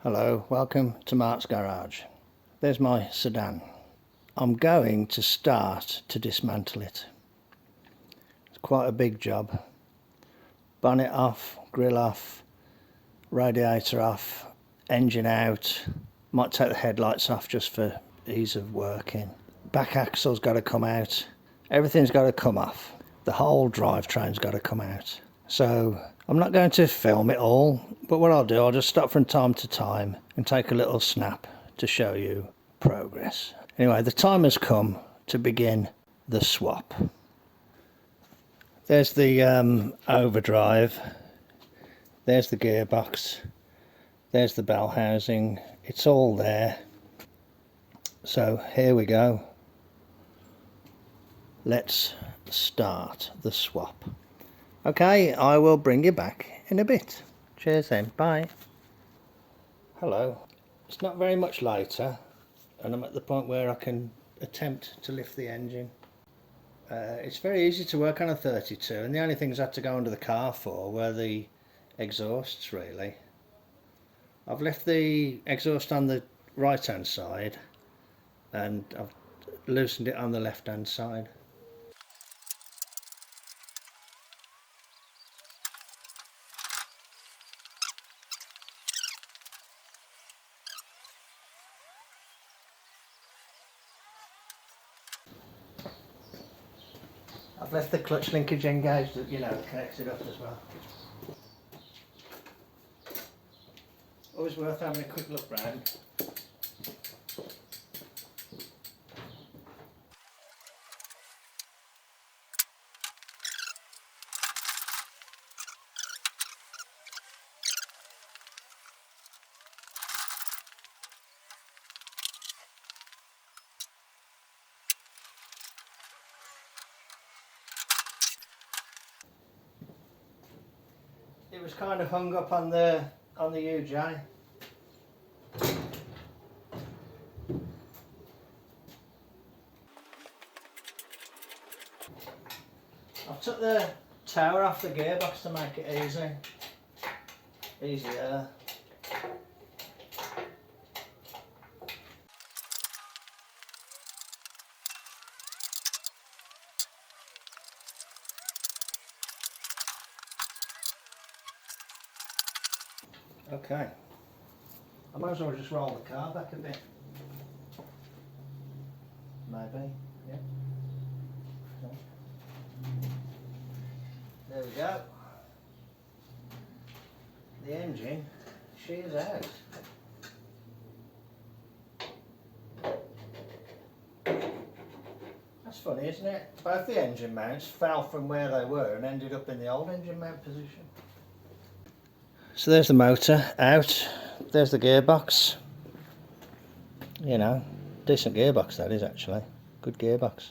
Hello, welcome to Mart's garage. There's my sedan. I'm going to start to dismantle it. It's quite a big job. Bonnet off, grill off, radiator off, engine out. Might take the headlights off just for ease of working. Back axle's got to come out. Everything's got to come off. The whole drivetrain's got to come out. So I'm not going to film it all, but what I'll do, I'll just stop from time to time and take a little snap to show you progress. Anyway, the time has come to begin the swap. There's the overdrive, there's the gearbox, there's the bell housing, it's all there. So here we go. Let's start the swap. Okay, I will bring you back in a bit. Cheers then, bye. Hello. It's not very much later and I'm at the point where I can attempt to lift the engine. It's very easy to work on a 32 and the only things I had to go under the car for were the exhausts really. I've left the exhaust on the right hand side and I've loosened it on the left hand side. I've left the clutch linkage engaged that, connects it up as well. Always worth having a quick look round. It was kind of hung up on the UJ. I've took the tower off the gearbox to make it easier. Okay, I might as well just roll the car back a bit. Maybe, yeah. Okay. There we go. The engine, she is out. That's funny, isn't it? Both the engine mounts fell from where they were and ended up in the old engine mount position. So there's the motor out, there's the gearbox. Decent gearbox that is actually, good gearbox.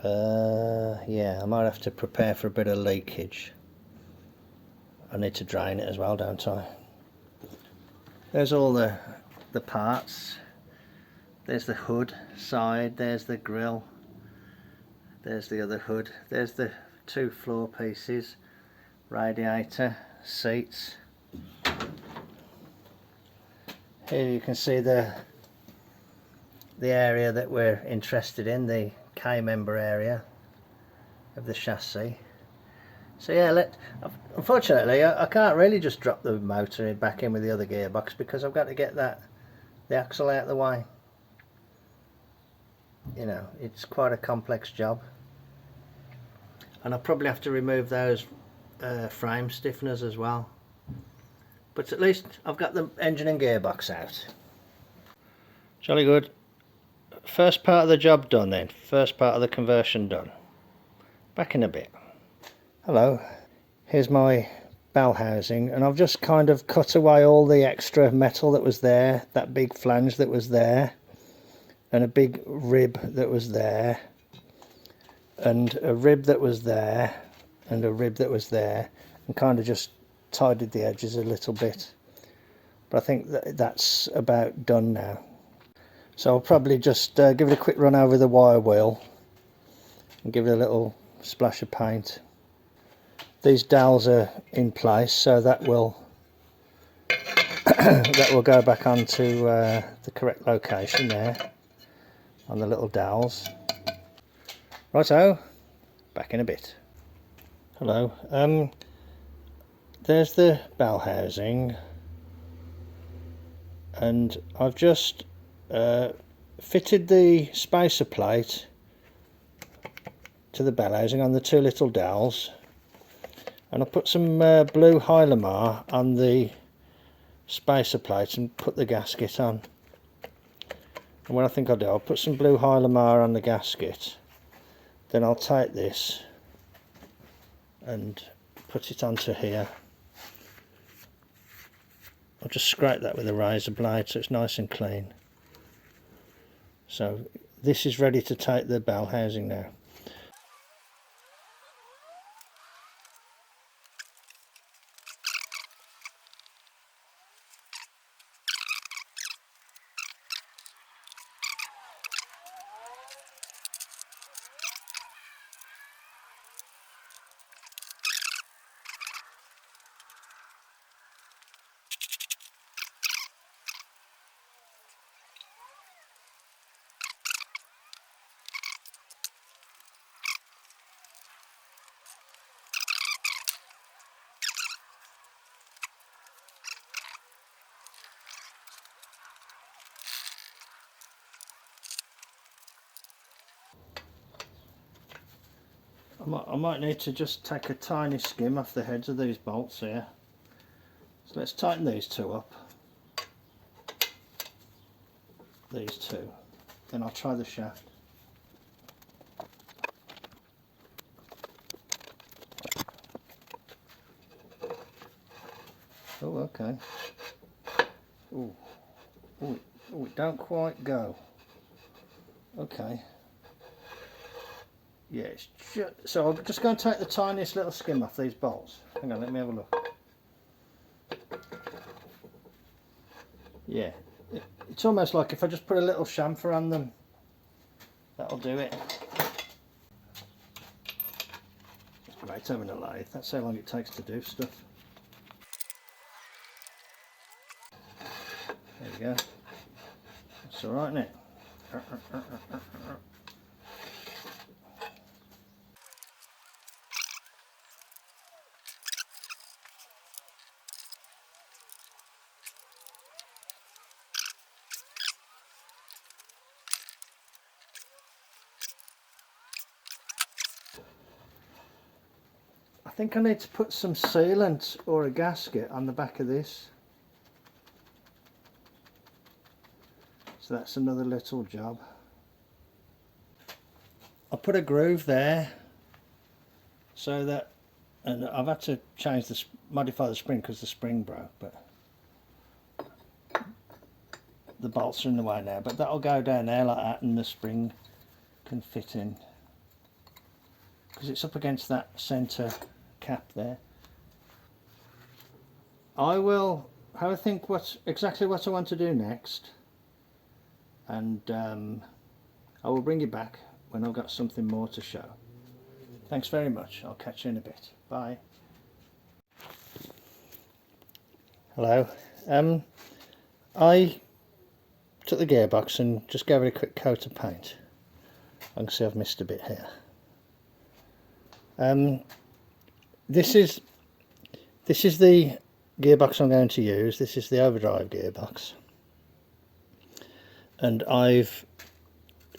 Yeah, I might have to prepare for a bit of leakage. I need to drain it as well, don't I? There's all the parts. There's the hood side, there's the grille, there's the other hood, there's the two floor pieces, radiator, seats. Here you can see the area that we're interested in, the K-member area of the chassis. So yeah, unfortunately I can't really just drop the motor back in with the other gearbox because I've got to get the axle out of the way. It's quite a complex job, and I'll probably have to remove those frame stiffeners as well, but at least I've got the engine and gearbox out. Jolly good. First part of the job done then, first part of the conversion done. Back in a bit. Hello, here's my bell housing and I've just kind of cut away all the extra metal that was there, that big flange that was there, and a big rib that was there, and a rib that was there, and a rib that was there, and kind of just tidied the edges a little bit. But I think that's about done now. So I'll probably just give it a quick run over the wire wheel and give it a little splash of paint. These dowels are in place, so that will that will go back onto the correct location there on the little dowels. Righto, back in a bit. Hello. There's the bell housing, and I've just fitted the spacer plate to the bell housing on the two little dowels, and I put some blue Hylamar on the spacer plate and put the gasket on. And what I think I'll do, I'll put some blue Hylamar on the gasket, then I'll take this and put it onto here. I'll just scrape that with a razor blade so it's nice and clean. So this is ready to take the bell housing now. I might need to just take a tiny skim off the heads of these bolts here. So let's tighten these two up. These two. Then I'll try the shaft. Oh, okay. Oh, it don't quite go. Okay. Yeah, it's just, so I'm just going to take the tiniest little skim off these bolts. Hang on, let me have a look. Yeah, it's almost like if I just put a little chamfer on them, that'll do it. It's great having a lathe, that's how long it takes to do stuff. There you go. That's alright, isn't it? I think I need to put some sealant or a gasket on the back of this. So that's another little job. I put a groove there so that, and I've had to change the modify the spring because the spring broke, but the bolts are in the way now, but that'll go down there like that and the spring can fit in because it's up against that centre cap there. I will have a think exactly what I want to do next, and I will bring you back when I've got something more to show. Thanks very much. I'll catch you in a bit. Bye. Hello. I took the gearbox and just gave it a quick coat of paint. I can see I've missed a bit here. This is the gearbox I'm going to use. This is the overdrive gearbox, and I've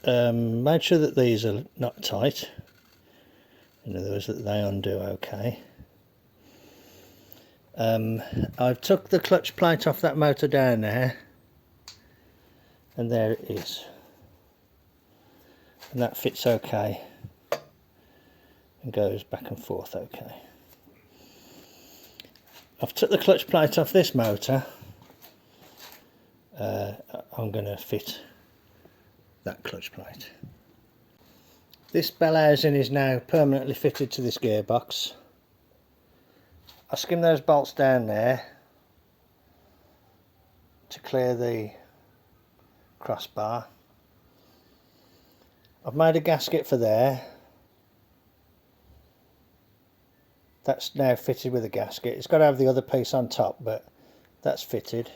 made sure that these are not tight. In other words, that they undo okay. I've took the clutch plate off that motor down there, and there it is, and that fits okay and goes back and forth okay. I've took the clutch plate off this motor. I'm going to fit that clutch plate. This bell housing is now permanently fitted to this gearbox. I skimmed those bolts down there to clear the crossbar. I've made a gasket for there. That's now fitted with a gasket. It's got to have the other piece on top, but that's fitted.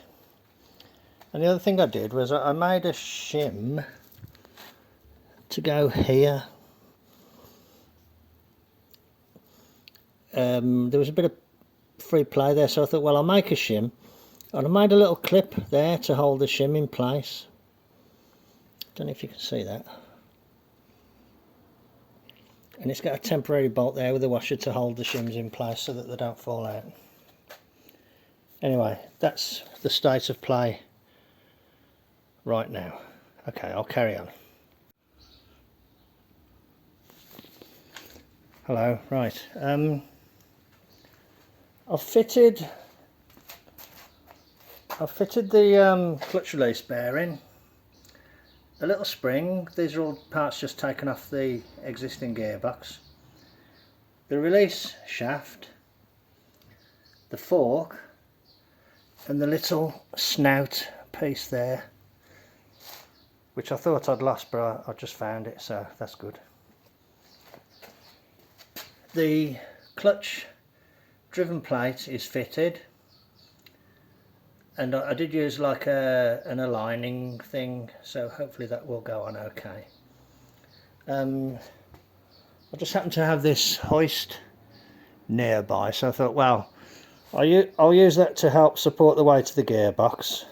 And the other thing I did was I made a shim to go here. There was a bit of free play there, so I thought, well, I'll make a shim, and I made a little clip there to hold the shim in place. Don't know if you can see that. And it's got a temporary bolt there with a washer to hold the shims in place so that they don't fall out. Anyway, that's the state of play right now. Okay, I'll carry on. Hello, right. I've fitted the clutch release bearing, a little spring. These are all parts just taken off the existing gearbox. The release shaft, the fork, and the little snout piece there, which I thought I'd lost, but I just found it, so that's good. The clutch driven plate is fitted, and I did use like an aligning thing, so hopefully that will go on okay. I just happened to have this hoist nearby, so I thought, well, I'll use that to help support the weight of the gearbox,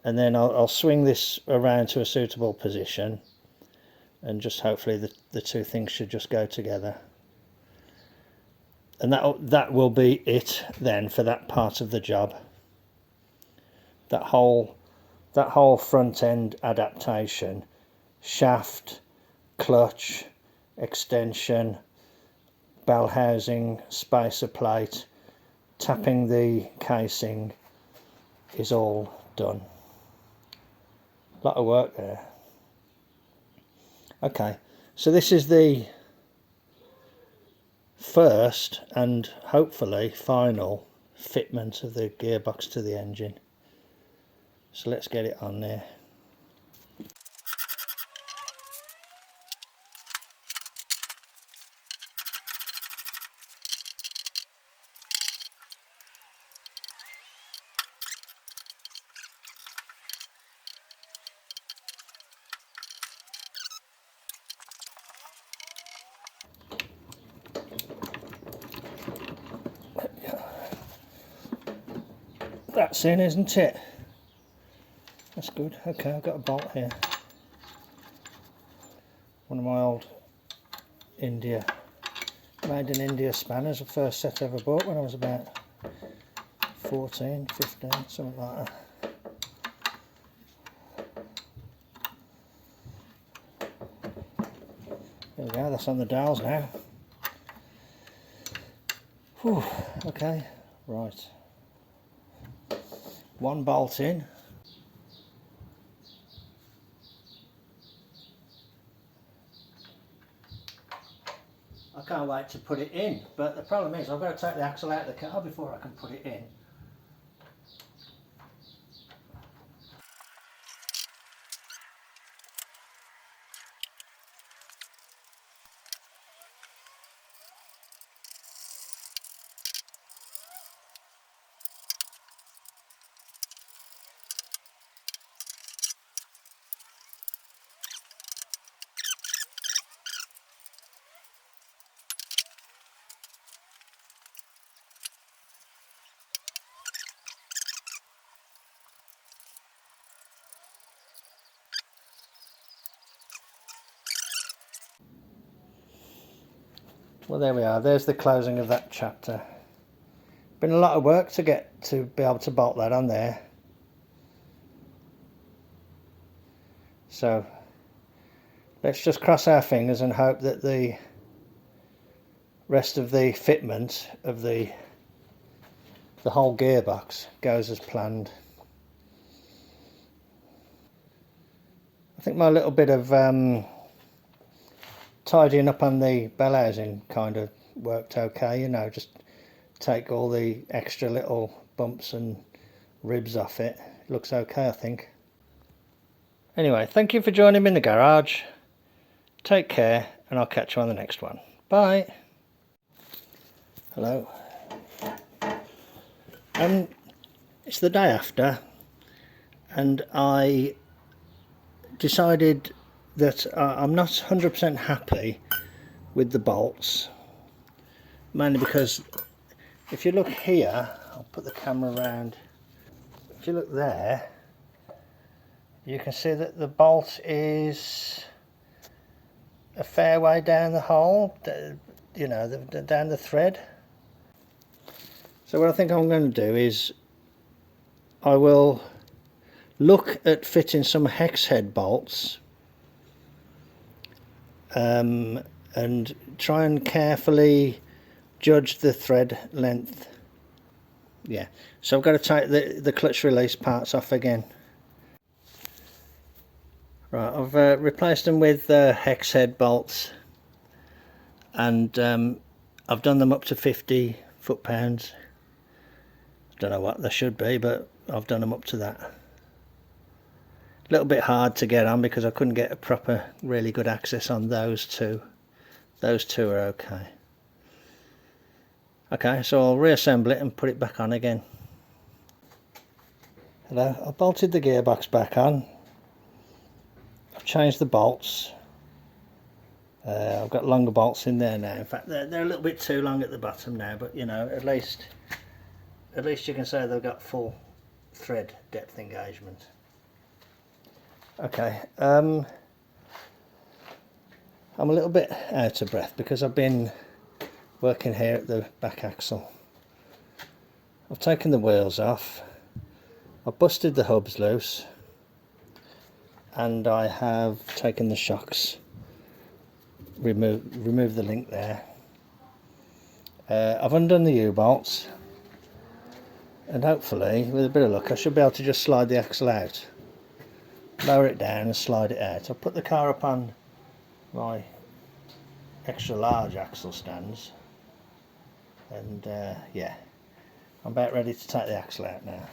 and then I'll swing this around to a suitable position, and just hopefully the two things should just go together. And that will be it then for that part of the job. That whole front end adaptation, shaft, clutch, extension, bell housing, spacer plate, tapping the casing is all done. A lot of work there. Okay, so this is the first and hopefully final fitment of the gearbox to the engine. So let's get it on there. That's in, isn't it? That's good. Okay, I've got a bolt here. One of my old India, made in India spanners, the first set I ever bought when I was about 14, 15, something like that. There we go, that's on the dowels now. Whew, okay, right. One bolt in. I can't wait to put it in, but the problem is I've got to take the axle out of the car before I can put it in. Well, there we are. There's the closing of that chapter. Been a lot of work to get to be able to bolt that on there. So let's just cross our fingers and hope that the rest of the fitment of the whole gearbox goes as planned. I think my little bit of tidying up on the bell housing kind of worked okay, you know, just take all the extra little bumps and ribs off it. It looks okay, I think. Anyway, thank you for joining me in the garage. Take care, and I'll catch you on the next one. Bye. Hello. It's the day after, and I decided that I'm not 100% happy with the bolts, mainly because if you look here, I'll put the camera around, if you look there, you can see that the bolt is a fair way down the hole, you know, down the thread. So what I think I'm going to do is I will look at fitting some hex head bolts and try and carefully judge the thread length. Yeah, so I've got to take the clutch release parts off again. Right, I've replaced them with hex head bolts, and I've done them up to 50 foot-pounds. Don't know what they should be, but I've done them up to that. A little bit hard to get on because I couldn't get a proper, really good access on those two. Those two are okay. Okay, so I'll reassemble it and put it back on again. Hello, I bolted the gearbox back on. I've changed the bolts. I've got longer bolts in there now. In fact, they're a little bit too long at the bottom now, but you know, at least you can say they've got full thread depth engagement. Okay, I'm a little bit out of breath because I've been working here at the back axle. I've taken the wheels off, I've busted the hubs loose, and I have taken the shocks, removed the link there. I've undone the U-bolts, and hopefully with a bit of luck I should be able to just slide the axle out, lower it down and slide it out. I'll put the car up on my extra large axle stands, and yeah, I'm about ready to take the axle out now.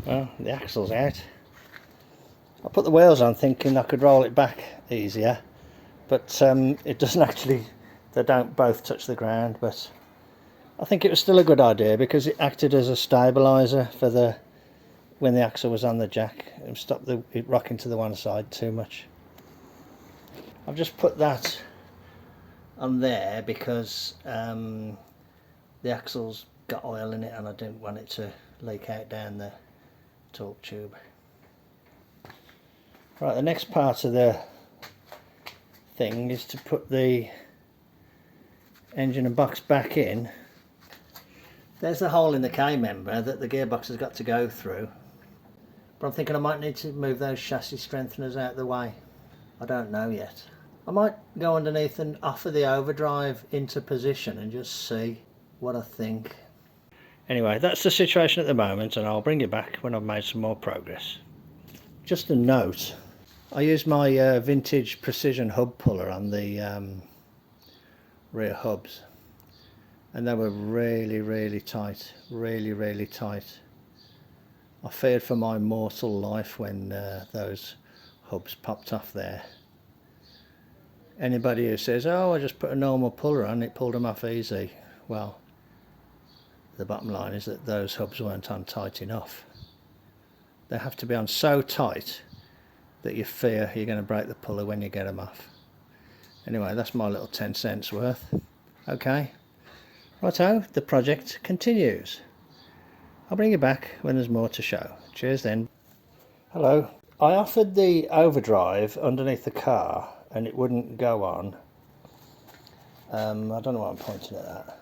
Well, the axle's out. I put the wheels on thinking I could roll it back easier, but it doesn't actually, they don't both touch the ground, but I think it was still a good idea because it acted as a stabiliser for when the axle was on the jack. It stopped it rocking to the one side too much. I've just put that on there because the axle's got oil in it and I didn't want it to leak out down the torque tube. Right, the next part of the thing is to put the engine and box back in. There's the hole in the K-member that the gearbox has got to go through, but I'm thinking I might need to move those chassis strengtheners out of the way. I don't know yet. I might go underneath and offer the overdrive into position and just see what I think. Anyway, that's the situation at the moment, and I'll bring you back when I've made some more progress. Just a note, I used my vintage precision hub puller on the rear hubs, and they were really tight, really tight. I feared for my mortal life when those hubs popped off there. Anybody who says, oh, I just put a normal puller on, it pulled them off easy, well, the bottom line is that those hubs weren't on tight enough. They have to be on so tight that you fear you're going to break the puller when you get them off. Anyway, that's my little 10 cents worth. Okay, righto, the project continues. I'll bring you back when there's more to show. Cheers then. Hello. I offered the overdrive underneath the car and it wouldn't go on. I don't know why I'm pointing at that.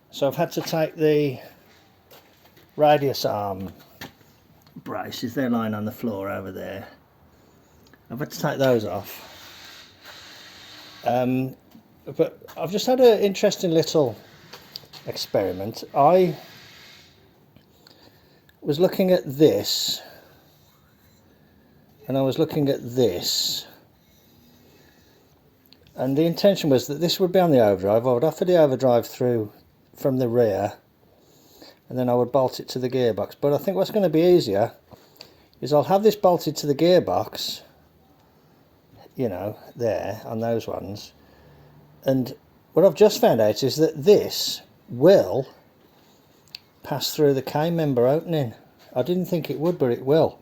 So I've had to take the radius arm braces, they're lying on the floor over there. I've had to take those off. But I've just had an interesting little experiment. I was looking at this and I was looking at this, and the intention was that this would be on the overdrive. I would offer the overdrive through from the rear, and then I would bolt it to the gearbox. But I think what's going to be easier is I'll have this bolted to the gearbox, you know, there on those ones. And what I've just found out is that this will pass through the K-member opening. I didn't think it would, but it will.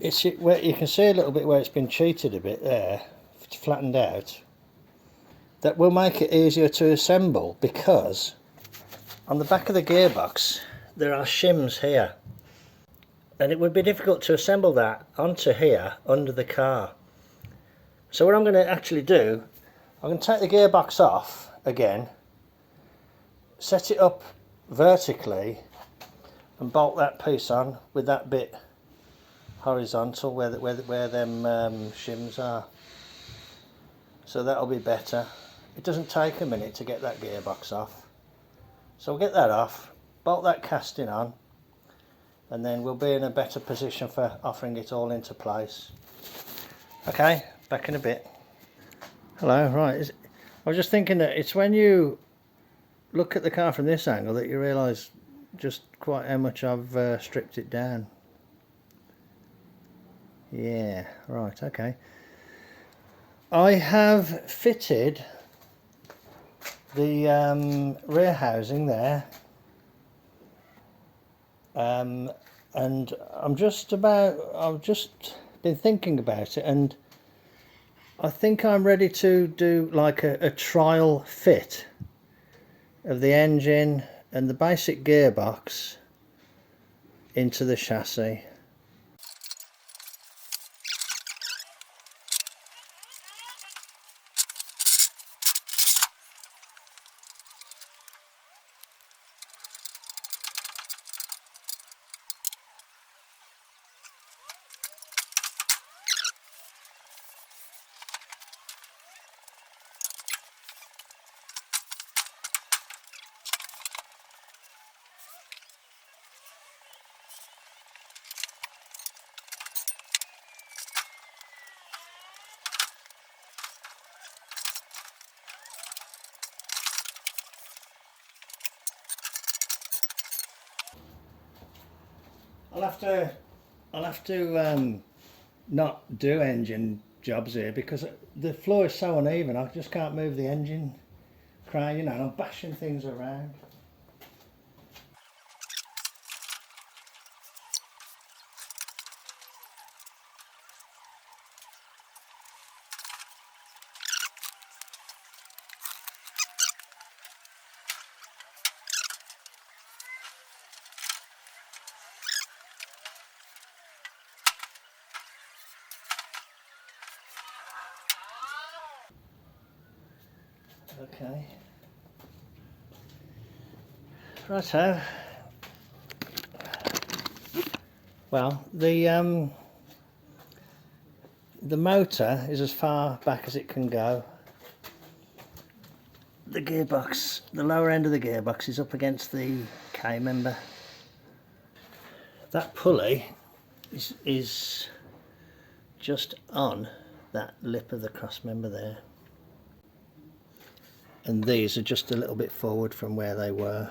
It's where you can see a little bit where it's been cheated a bit there. It's flattened out. That will make it easier to assemble, because on the back of the gearbox there are shims here, and it would be difficult to assemble that onto here under the car. So what I'm going to actually do, I'm going to take the gearbox off again, set it up vertically, and bolt that piece on with that bit horizontal where them shims are. So that'll be better. It doesn't take a minute to get that gearbox off. So we'll get that off, bolt that casting on, and then we'll be in a better position for offering it all into place. Okay, back in a bit. Hello, right. I was just thinking that it's when you look at the car from this angle that you realise just quite how much I've stripped it down. Yeah, right, okay. I have fitted the rear housing there, and I've just been thinking about it, and I think I'm ready to do like a trial fit of the engine and the basic gearbox into the chassis. I'll have to not do engine jobs here because the floor is so uneven. I just can't move the engine crane, you know, and I'm bashing things around. Okay. Righto. Well, the motor is as far back as it can go. The gearbox, the lower end of the gearbox is up against the K-member. That pulley is just on that lip of the cross member there. And these are just a little bit forward from where they were.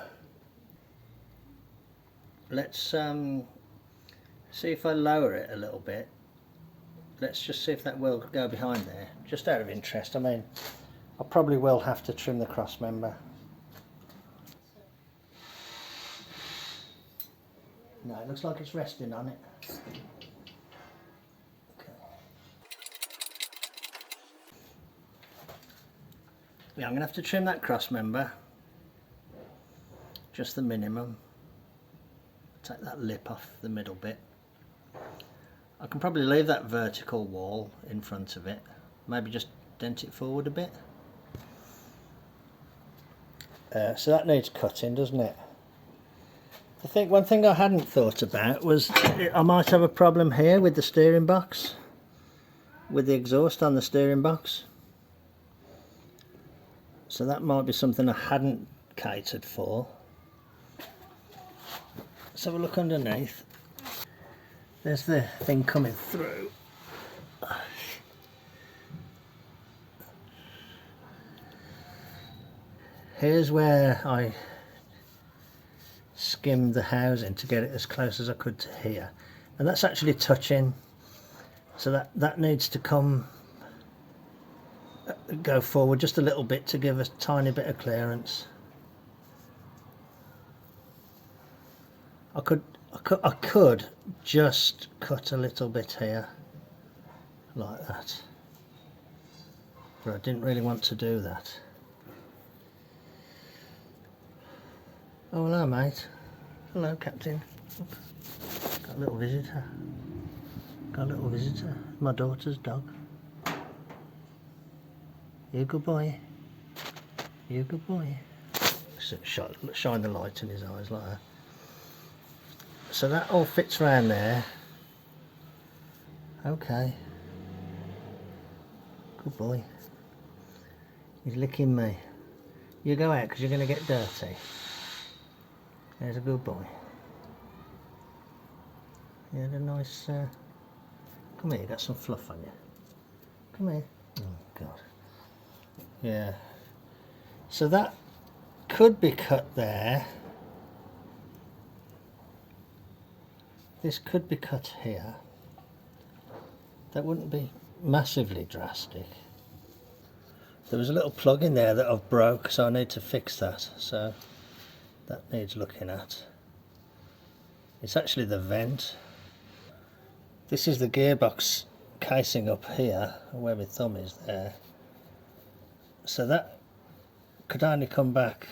Let's see if I lower it a little bit. Let's just see if that will go behind there. Just out of interest, I mean, I probably will have to trim the cross member. No, it looks like it's resting on it. Okay. Yeah, I'm going to have to trim that cross member. Just the minimum. Take that lip off the middle bit. I can probably leave that vertical wall in front of it. Maybe just dent it forward a bit. So that needs cutting, doesn't it? I think one thing I hadn't thought about was I might have a problem here with the steering box, with the exhaust on the steering box. So that might be something I hadn't catered for. Let's have a look underneath. There's the thing coming through. Here's where I skimmed the housing to get it as close as I could to here, and that's actually touching, so that needs to go forward just a little bit to give a tiny bit of clearance. I could just cut a little bit here like that, but I didn't really want to do that. Oh, hello mate. Hello Captain. Got a little visitor. My daughter's dog. You good boy. You good boy. Shine the light in his eyes like that. So that all fits around there. Okay. Good boy. He's licking me. You go out because you're going to get dirty. There's a good boy. You had a nice... Come here, you got some fluff on you. Come here. Oh God. Yeah. So that could be cut there. This could be cut here. That wouldn't be massively drastic. There was a little plug in there that I've broke, so I need to fix that. So that needs looking at. It's actually the vent. This is the gearbox casing up here, where my thumb is there. So that could only come back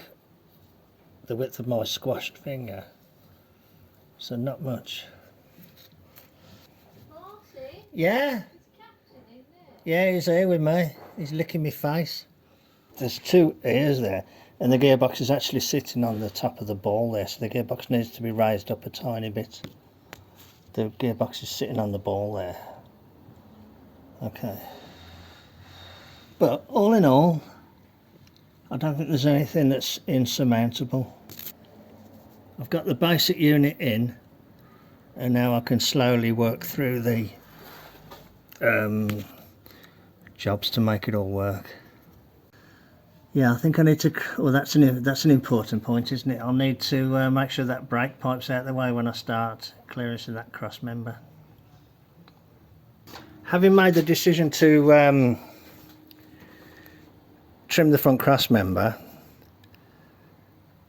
the width of my squashed finger. So not much. Marty? Yeah? It's Captain, isn't it? Yeah, he's here with me. He's licking my face. There's two ears there, and the gearbox is actually sitting on the top of the ball there, so the gearbox needs to be raised up a tiny bit. The gearbox is sitting on the ball there. Okay. But all in all, I don't think there's anything that's insurmountable. I've got the basic unit in, and now I can slowly work through the jobs to make it all work. Yeah, I think I need to, well that's an important point, isn't it? I'll need to make sure that brake pipe's out of the way when I start clearancing that cross member. Having made the decision to trim the front cross member,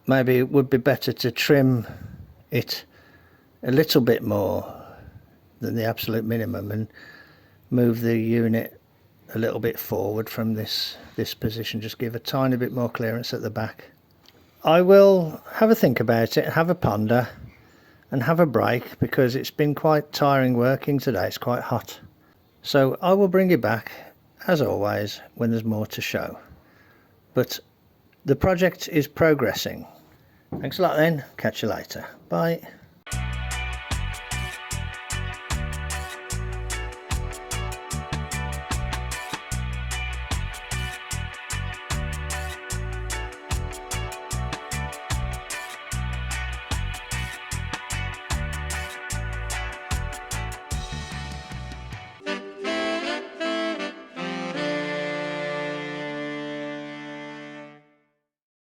maybe it would be better to trim it a little bit more than the absolute minimum and move the unit a little bit forward from this position, just give a tiny bit more clearance at the back. I will have a think about it, have a ponder and have a break, because it's been quite tiring working today. It's quite hot, so I will bring it back as always when there's more to show. But the project is progressing. Thanks a lot then, catch you later, bye.